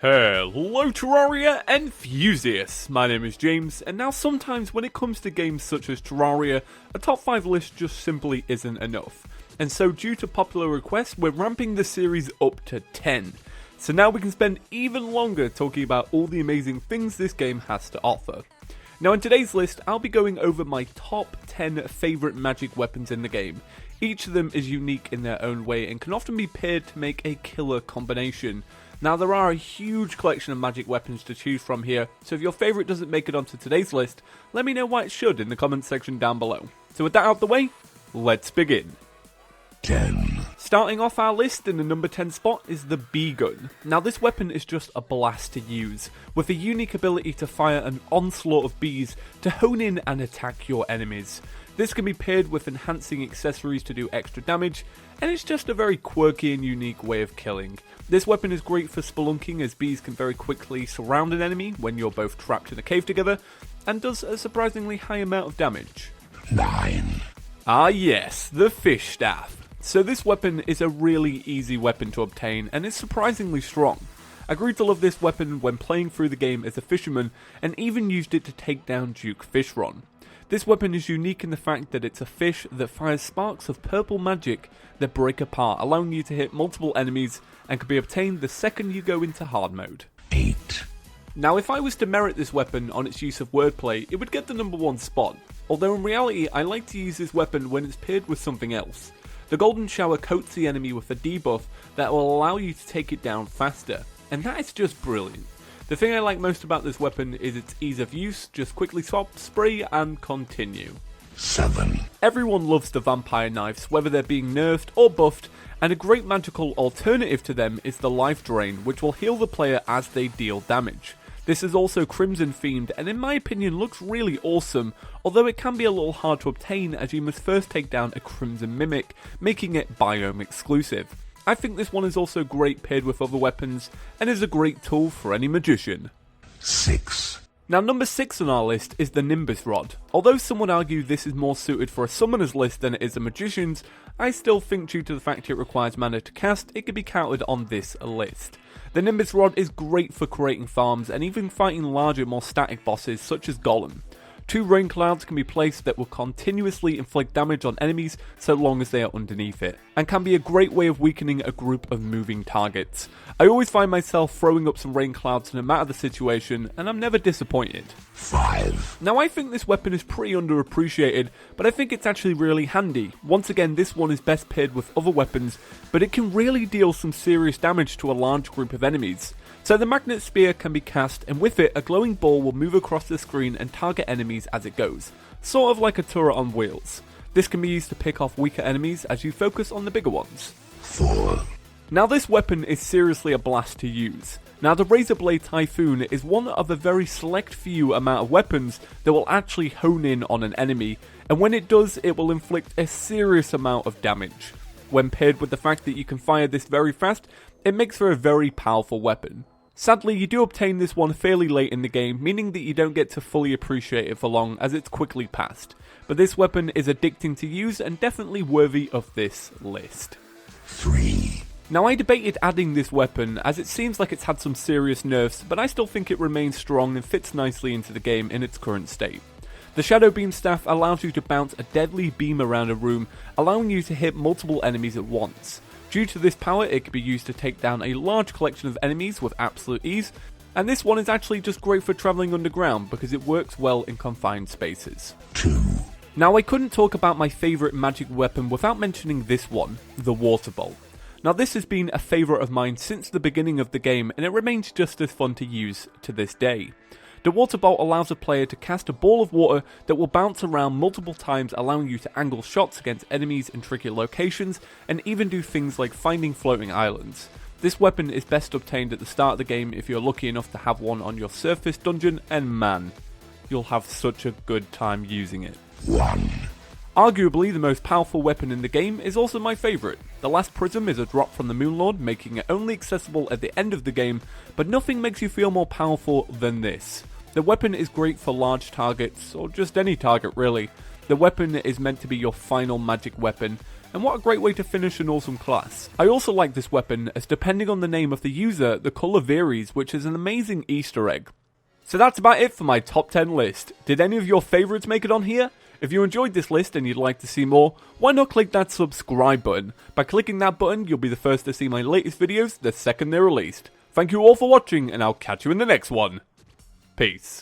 Hello Terraria enthusiasts, my name is James, and now sometimes when it comes to games such as Terraria, a top 5 list just simply isn't enough. And so due to popular request, we're ramping the series up to 10. So now we can spend even longer talking about all the amazing things this game has to offer. Now in today's list, I'll be going over my top 10 favourite magic weapons in the game. Each of them is unique in their own way and can often be paired to make a killer combination. Now there are a huge collection of magic weapons to choose from here, so if your favourite doesn't make it onto today's list, let me know why it should in the comments section down below. So with that out of the way, let's begin. 10. Starting off our list in the number 10 spot is the B-gun. Now this weapon is just a blast to use, with a unique ability to fire an onslaught of bees to hone in and attack your enemies. This can be paired with enhancing accessories to do extra damage, and it's just a very quirky and unique way of killing. This weapon is great for spelunking, as bees can very quickly surround an enemy when you're both trapped in a cave together, and does a surprisingly high amount of damage. 9. Ah yes, the fish staff. So this weapon is a really easy weapon to obtain, and is surprisingly strong. I grew to love this weapon when playing through the game as a fisherman, and even used it to take down Duke Fishron. This weapon is unique in the fact that it's a fish that fires sparks of purple magic that break apart, allowing you to hit multiple enemies, and can be obtained the second you go into hard mode. 8. Now if I was to merit this weapon on its use of wordplay, it would get the number 1 spot, although in reality I like to use this weapon when it's paired with something else. The Golden Shower coats the enemy with a debuff that will allow you to take it down faster, and that is just brilliant. The thing I like most about this weapon is its ease of use, just quickly swap, spray and continue. 7. Everyone loves the vampire knives, whether they're being nerfed or buffed, and a great magical alternative to them is the life drain, which will heal the player as they deal damage. This is also Crimson themed and in my opinion looks really awesome, although it can be a little hard to obtain as you must first take down a Crimson Mimic, making it biome exclusive. I think this one is also great paired with other weapons, and is a great tool for any magician. 6. Now number 6 on our list is the Nimbus Rod. Although some would argue this is more suited for a summoner's list than it is a magician's, I still think due to the fact it requires mana to cast, it could be counted on this list. The Nimbus Rod is great for creating farms and even fighting larger, more static bosses such as Golem. 2 rain clouds can be placed that will continuously inflict damage on enemies so long as they are underneath it, and can be a great way of weakening a group of moving targets. I always find myself throwing up some rain clouds no matter the situation, and I'm never disappointed. 5. Now I think this weapon is pretty underappreciated, but I think it's actually really handy. Once again, this one is best paired with other weapons, but it can really deal some serious damage to a large group of enemies. So the Magnet Spear can be cast, and with it, a glowing ball will move across the screen and target enemies as it goes, sort of like a turret on wheels. This can be used to pick off weaker enemies as you focus on the bigger ones. 4. Now this weapon is seriously a blast to use. Now the RAZORBLADE TYPHOON is one of a very select few amount of weapons that will actually hone in on an enemy, and when it does, it will inflict a serious amount of damage. When paired with the fact that you can fire this very fast, it makes for a very powerful weapon. Sadly, you do obtain this one fairly late in the game, meaning that you don't get to fully appreciate it for long as it's quickly passed. But this weapon is addicting to use and definitely worthy of this list. 3. Now I debated adding this weapon as it seems like it's had some serious nerfs, but I still think it remains strong and fits nicely into the game in its current state. The SHADOWBEAMSTAFF allows you to bounce a deadly beam around a room, allowing you to hit multiple enemies at once. Due to this power, it can be used to take down a large collection of enemies with absolute ease, and this one is actually just great for travelling underground because it works well in confined spaces. 2. Now I couldn't talk about my favourite magic weapon without mentioning this one, the WATERBOLT. Now this has been a favourite of mine since the beginning of the game, and it remains just as fun to use to this day. The WATERBOLT allows a player to cast a ball of water that will bounce around multiple times, allowing you to angle shots against enemies in tricky locations, and even do things like finding floating islands. This weapon is best obtained at the start of the game if you're lucky enough to have one on your surface dungeon, and man, you'll have such a good time using it. 1. Arguably the most powerful weapon in the game is also my favourite. The last Prism is a drop from the Moonlord, making it only accessible at the end of the game, but nothing makes you feel more powerful than this. The weapon is great for large targets, or just any target really. The weapon is meant to be your final magic weapon, and what a great way to finish an awesome class. I also like this weapon as depending on the name of the user, the colour varies, which is an amazing Easter egg. So that's about it for my top 10 list. Did any of your favourites make it on here? If you enjoyed this list and you'd like to see more, why not click that subscribe button? By clicking that button, you'll be the first to see my latest videos the second they're released. Thank you all for watching, and I'll catch you in the next one. Peace.